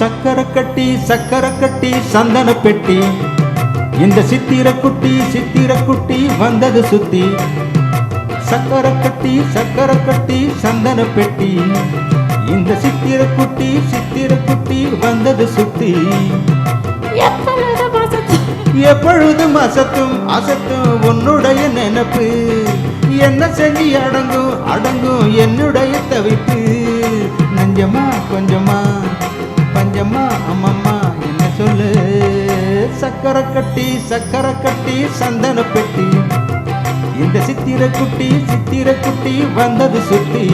சக்கரை கட்டி சந்தன பெட்டி இந்த சித்திர குட்டி வந்தது சுத்தி சக்கரை கட்டி சந்தன பெட்டி இந்த சித்திர குட்டி வந்தது சுத்தி எப்பொழுதும் அசத்தும் உன்னுடைய நினைப்பு என்ன செஞ்சு அடங்கும் என்னுடைய தவிப்பு நஞ்சமா கொஞ்சமா பஞ்சமா அம்மம்மா என்ன சொல்லு சக்கரை கட்டி சந்தன பெட்டி இந்த சித்திர குட்டி வந்தது சுத்தி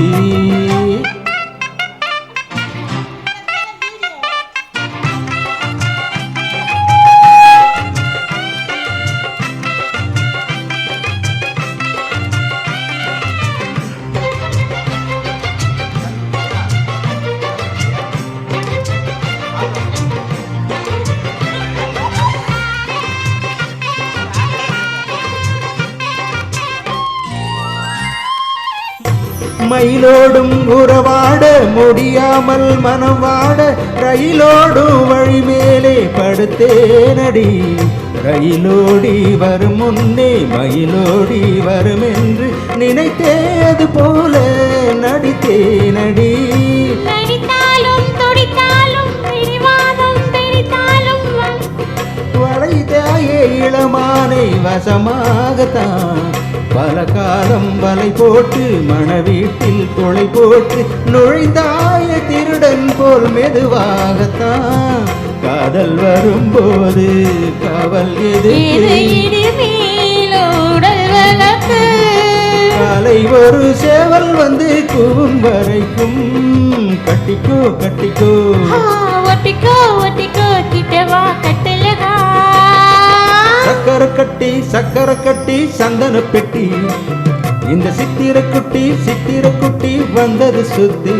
மயிலோடும் உறவாட முடியாமல் மனம் வாட ரயிலோடும் வழி மேலே படுத்தேனடி ரயிலோடி வரும் முன்னே மயிலோடி வரும் என்று நினைத்தேது போல நடித்தேனடி வளைதாயே இளமானை வசமாகத்தான் பல காலம் வலை போட்டு மணவீட்டில் தொலை போட்டு நுழைந்தாய திருடன் போல் மெதுவாகத்தான் காதல் வரும்போது காவல் காலை ஒரு சேவல் வந்து கூவும் வரைக்கும் கட்டிக்கோ கிட்டவா கட்டலகா சக்கரை கட்டி சந்தன பெட்டி இந்த சித்திர குட்டி வந்தது சுத்தி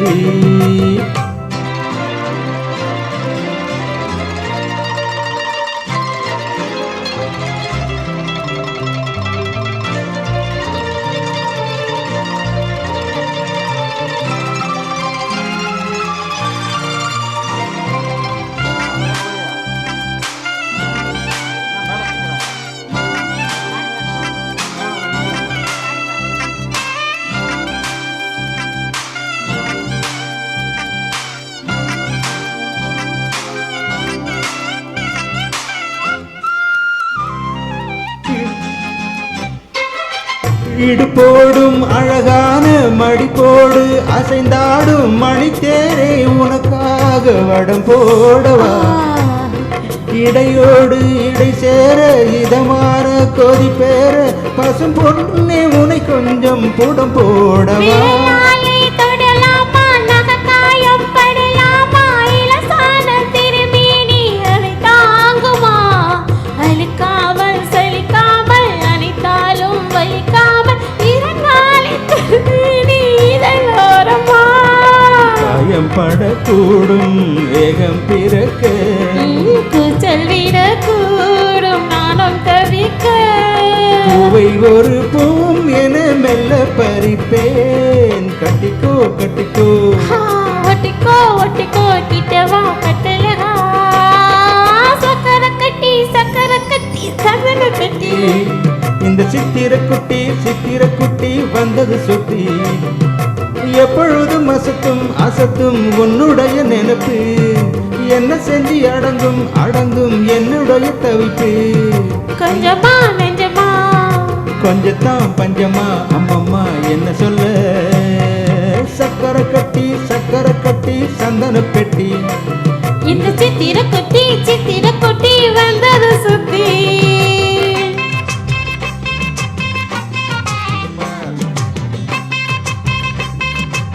இடுபோடும் அழகான மடிப்போடு அசைந்தாடும் மணித்தேரே உனக்காக வடம் போடவா இடையோடு இடை சேர இதமான கொதி பேர பசும் பொண்ணே உனை கொஞ்சம் புடம் போடவா படக்கூடும் வேகம் பிறக்க கூச்சல் விடக்கூடும் நானும் தவிக்க பூவை ஒரு பூம் என மெல்ல பறிப்பேன் கட்டிக்கோ ஒட்டிக்கோ கிட்டவா கட்டலகா சக்கரை கட்டி சந்தன பெட்டி இந்த சித்திர குட்டி வந்தது சுத்தி எப்பொழுதும் அசத்தும் உன்னுடைய நினைப்பு என்ன செஞ்சு அடங்கும் என்னுடைய தவிப்பு கொஞ்சமா நெஞ்சமா கொஞ்சத்தான் பஞ்சமா அம்மம்மா என்ன சொல்ல சக்கரை கட்டி சந்தன பெட்டி இந்த சித்திர குட்டி